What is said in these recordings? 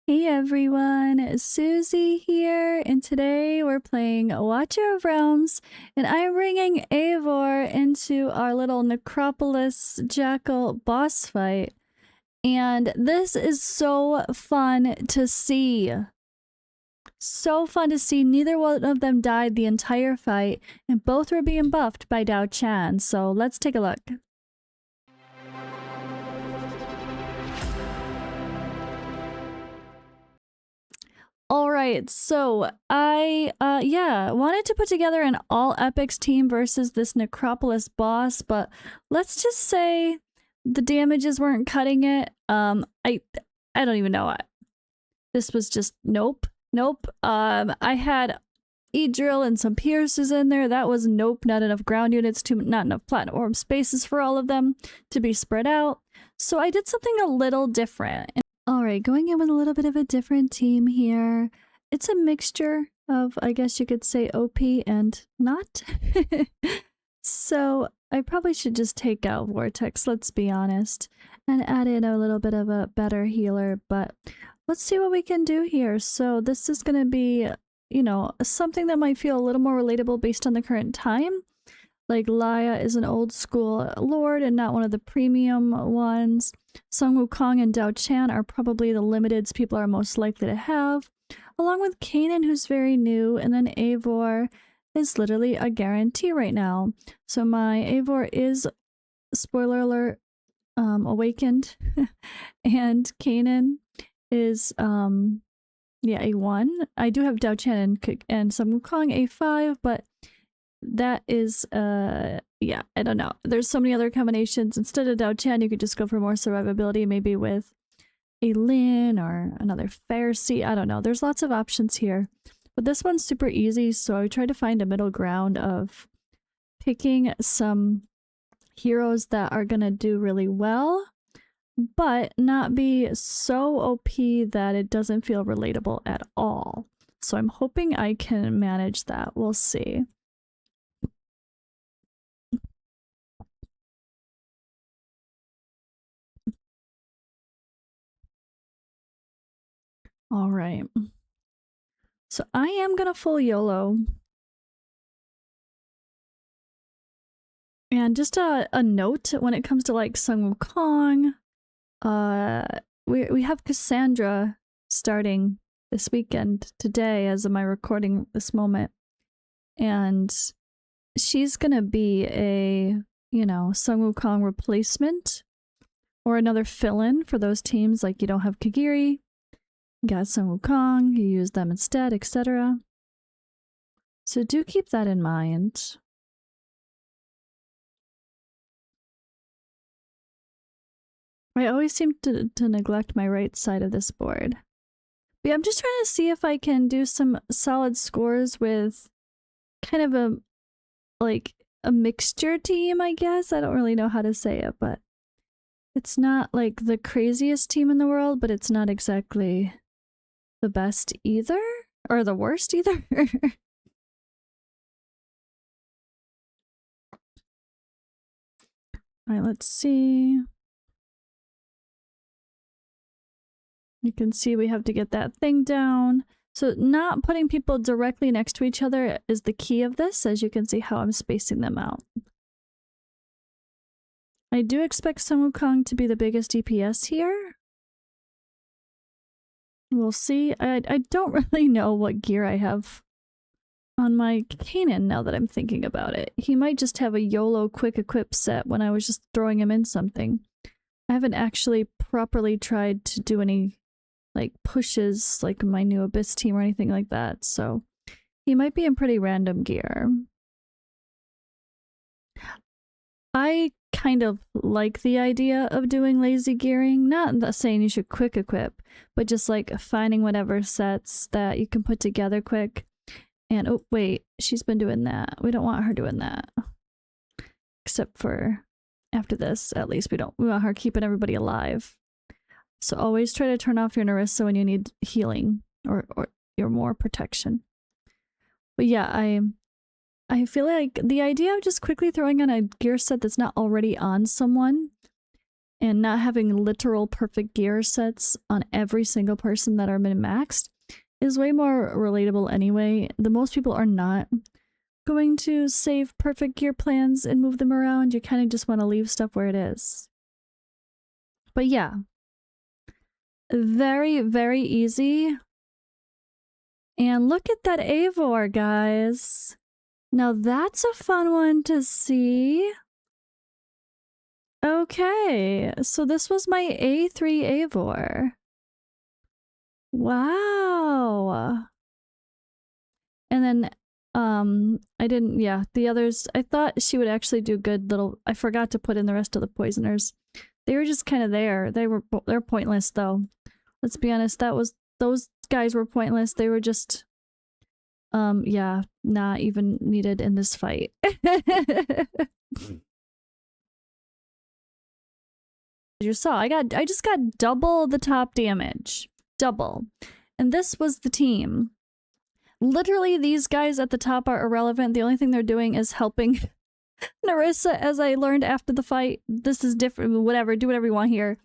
Hey everyone, Suzi here, and today we're playing Watcher of Realms, and I'm bringing EIVOR into our little Necropolis Jackal boss fight. And this is so fun to see. So fun to see. Neither one of them died the entire fight, and both were being buffed by Dao Chan, so let's take a look. All right, so I wanted to put together an all epics team versus this Necropolis boss, but let's just say the damages weren't cutting it. I don't even know. This was just nope. I had E-drill and some pierces in there. That was nope, not enough ground units, not enough platinum orb spaces for all of them to be spread out. So I did something a little different. Alright, going in with a little bit of a different team here. It's a mixture of, I guess you could say, OP and not. So I probably should just take out Vortex, let's be honest, and add in a little bit of a better healer, but let's see what we can do here. So this is going to be, you know, something that might feel a little more relatable based on the current time. Like, Laya is an old school lord and not one of the premium ones. Sun Wukong and Dao Chan are probably the limiteds people are most likely to have, along with Kanan, who's very new, and then EIVOR is literally a guarantee right now. So my EIVOR is, spoiler alert, awakened, and Kanan is, yeah, A1. I do have Dao Chan and Sun Wukong A5, but that is, yeah, I don't know. There's so many other combinations. Instead of Dao Chan, you could just go for more survivability, maybe with a Lin or another Pharisee. I don't know. There's lots of options here. But this one's super easy, so I tried to find a middle ground of picking some heroes that are going to do really well, but not be so OP that it doesn't feel relatable at all. So I'm hoping I can manage that. We'll see. All right. So I am gonna full YOLO. And just a note when it comes to like Sun Wukong, we have Cassandra starting this weekend today as of my recording this moment. And she's gonna be a, you know, Sun Wukong replacement or another fill-in for those teams like you don't have Kagiri, you got Sun Wukong, you use them instead, etc. So do keep that in mind. I always seem to neglect my right side of this board. But yeah, I'm just trying to see if I can do some solid scores with kind of a, like, a mixture team, I guess. I don't really know how to say it, but it's not like the craziest team in the world, but it's not exactly the best either, or the worst either. Alright, let's see. You can see we have to get that thing down. So not putting people directly next to each other is the key of this, as you can see how I'm spacing them out. I do expect Sun Wukong to be the biggest DPS here. We'll see. I don't really know what gear I have on my Kanan now that I'm thinking about it. He might just have a YOLO quick equip set when I was just throwing him in something. I haven't actually properly tried to do any like pushes like my new Abyss team or anything like that, so he might be in pretty random gear. I kind of like the idea of doing lazy gearing, not saying you should quick equip, but just like finding whatever sets that you can put together quick. And oh wait, she's been doing that. We don't want her doing that. Except for after this, at least we want her keeping everybody alive. So always try to turn off your Narissa when you need healing or your more protection. But yeah, I feel like the idea of just quickly throwing on a gear set that's not already on someone and not having literal perfect gear sets on every single person that are min-maxed is way more relatable anyway. The most people are not going to save perfect gear plans and move them around. You kind of just want to leave stuff where it is. But yeah, very, very easy. And look at that EIVOR, guys. Now that's a fun one to see. Okay, so this was my A3 EIVOR. Wow. And then I didn't, yeah, the others, I thought she would actually do good little, I forgot to put in the rest of the poisoners. They were just kind of there. They're pointless though. Let's be honest, those guys were pointless. They were just yeah, not even needed in this fight. You saw, I just got double the top damage. Double. And this was the team. Literally, these guys at the top are irrelevant. The only thing they're doing is helping Narissa, as I learned after the fight. This is different, whatever, do whatever you want here.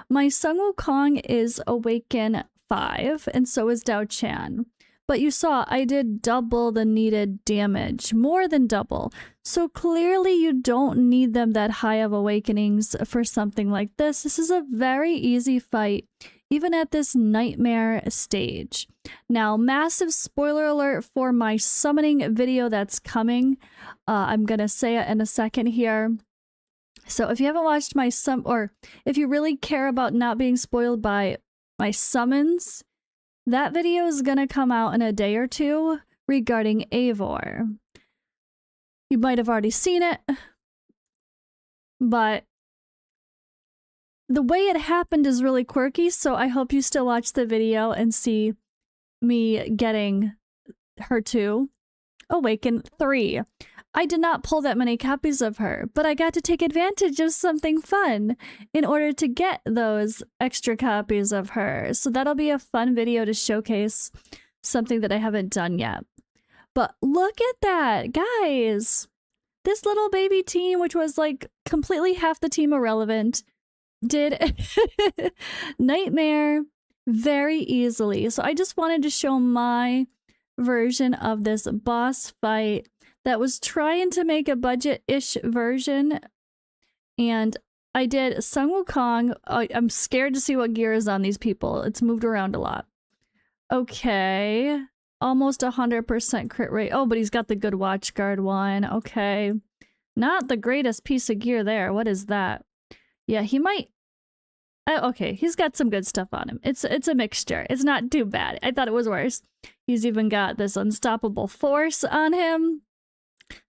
My Sun Wukong is Awaken 5, and so is Dao Chan. But you saw, I did double the needed damage. More than double. So clearly you don't need them that high of awakenings for something like this. This is a very easy fight, even at this nightmare stage. Now, massive spoiler alert for my summoning video that's coming. I'm gonna say it in a second here. So if you haven't watched my or if you really care about not being spoiled by my summons, that video is gonna come out in a day or two regarding EIVOR. You might have already seen it, but the way it happened is really quirky, so I hope you still watch the video and see me getting her to Awaken 3. I did not pull that many copies of her, but I got to take advantage of something fun in order to get those extra copies of her. So that'll be a fun video to showcase something that I haven't done yet. But look at that, guys! This little baby team, which was like completely half the team irrelevant, did Nightmare very easily. So I just wanted to show my version of this boss fight that was trying to make a budget-ish version, and I did Sun Wukong. I'm scared to see what gear is on these people. It's moved around a lot. Okay. Almost 100% crit rate. Oh, but he's got the good Watchguard one. Okay. Not the greatest piece of gear there. What is that? Yeah, he might... okay, he's got some good stuff on him. It's a mixture. It's not too bad. I thought it was worse. He's even got this unstoppable force on him.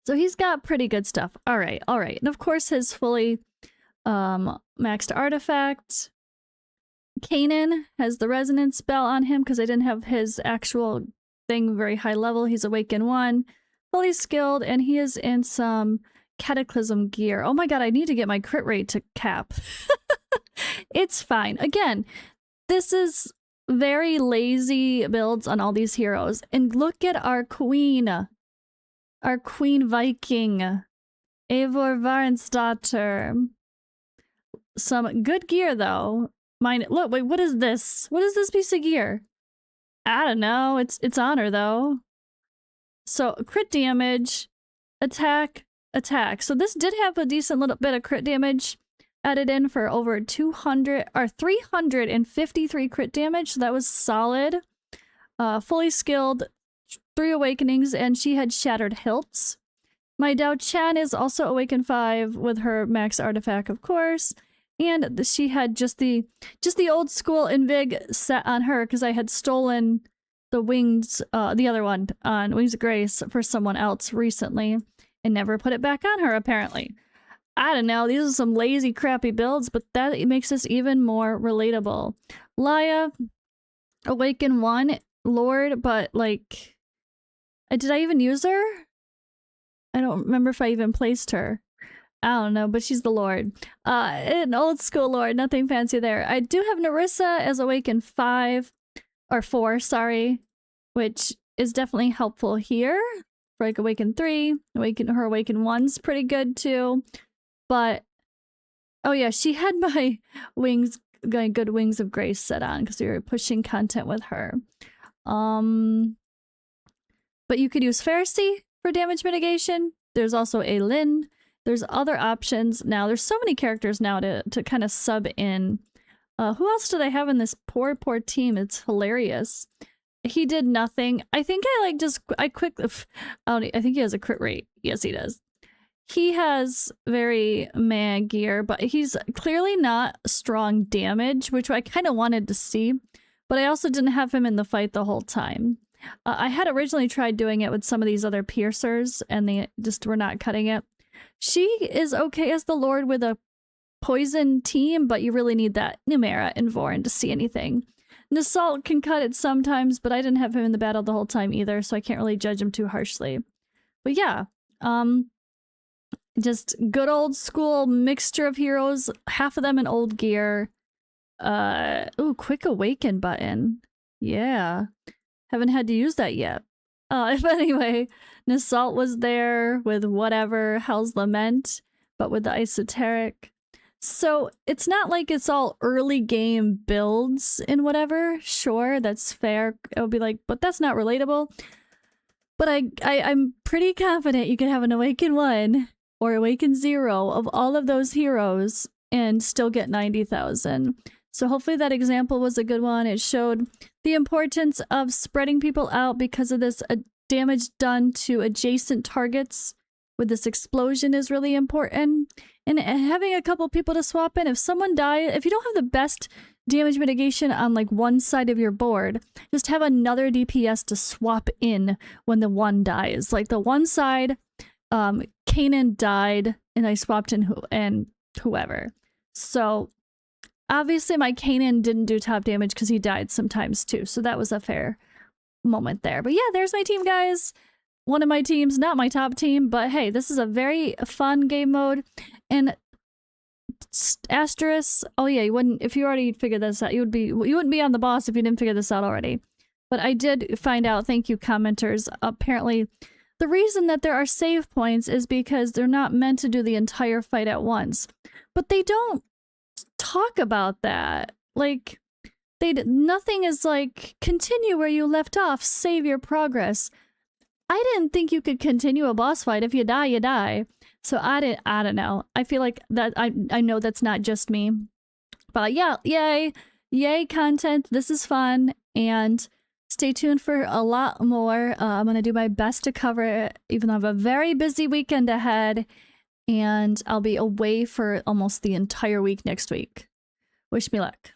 So he's got pretty good stuff. All right, all right. And of course, his fully maxed artifact. Kanan has the resonance spell on him because I didn't have his actual thing very high level. He's Awaken 1, fully skilled, and he is in some Cataclysm gear. Oh my god, I need to get my crit rate to cap. It's fine. Again, this is very lazy builds on all these heroes. And look at our queen. Our Queen Viking, EIVOR Varensdatter. Some good gear though. Look, wait, what is this? What is this piece of gear? I don't know. It's on her though. So crit damage, attack, attack. So this did have a decent little bit of crit damage added in for over 200 or 353 crit damage. So that was solid. Fully skilled. 3 awakenings, and she had shattered hilts. My Dao Chan is also Awaken 5 with her max artifact, of course, and she had just the old school Invig set on her because I had stolen the wings, the other one on Wings of Grace for someone else recently and never put it back on her apparently. I don't know. These are some lazy, crappy builds, but that makes this even more relatable. Laya, Awaken 1, Lord, but like. Did I even use her? I don't remember if I even placed her. I don't know, but she's the Lord. An old school Lord, nothing fancy there. I do have Narissa as Awaken 5, or 4, sorry, which is definitely helpful here. For like Awaken 3, her Awaken 1's pretty good too. But Oh yeah, she had my wings, good wings of grace set on because we were pushing content with her. But you could use Pharisee for damage mitigation. There's also a Lin. There's other options. Now, there's so many characters now to kind of sub in. Who else did I have in this poor team? It's hilarious. He did nothing. I think I think he has a crit rate. Yes, he does. He has very meh gear, but he's clearly not strong damage, which I kind of wanted to see. But I also didn't have him in the fight the whole time. I had originally tried doing it with some of these other piercers, and they just were not cutting it. She is okay as the Lord with a poison team, but you really need that Numera and Vorin to see anything. Nasalt can cut it sometimes, but I didn't have him in the battle the whole time either, so I can't really judge him too harshly. But yeah, just good old school mixture of heroes, half of them in old gear. Ooh, quick awaken button. Yeah. Haven't had to use that yet. But anyway, Nasalt was there with whatever, Hell's Lament, but with the esoteric. So it's not like it's all early game builds and whatever. Sure, that's fair. It'll be like, but that's not relatable. But I'm pretty confident you can have an Awaken 1 or Awaken 0 of all of those heroes and still get 90,000. So hopefully that example was a good one. It showed the importance of spreading people out because of this damage done to adjacent targets with this explosion is really important. And having a couple people to swap in. If someone dies, if you don't have the best damage mitigation on like one side of your board, just have another DPS to swap in when the one dies. Like the one side, Kanan died and I swapped in whoever. So obviously my Kanan didn't do top damage because he died sometimes too. So that was a fair moment there. But yeah, there's my team, guys. One of my teams, not my top team, but hey, this is a very fun game mode. And asterisk, oh yeah, you wouldn't, if you already figured this out, you wouldn't be on the boss if you didn't figure this out already. But I did find out, thank you commenters, apparently the reason that there are save points is because they're not meant to do the entire fight at once. But they don't talk about that. Like, nothing is like, continue where you left off, save your progress. I didn't think you could continue a boss fight. If you die, you die. So I don't know. I feel like that, I know that's not just me. But yeah, yay content. This is fun. And stay tuned for a lot more. I'm going to do my best to cover it, even though I have a very busy weekend ahead. And I'll be away for almost the entire week next week. Wish me luck.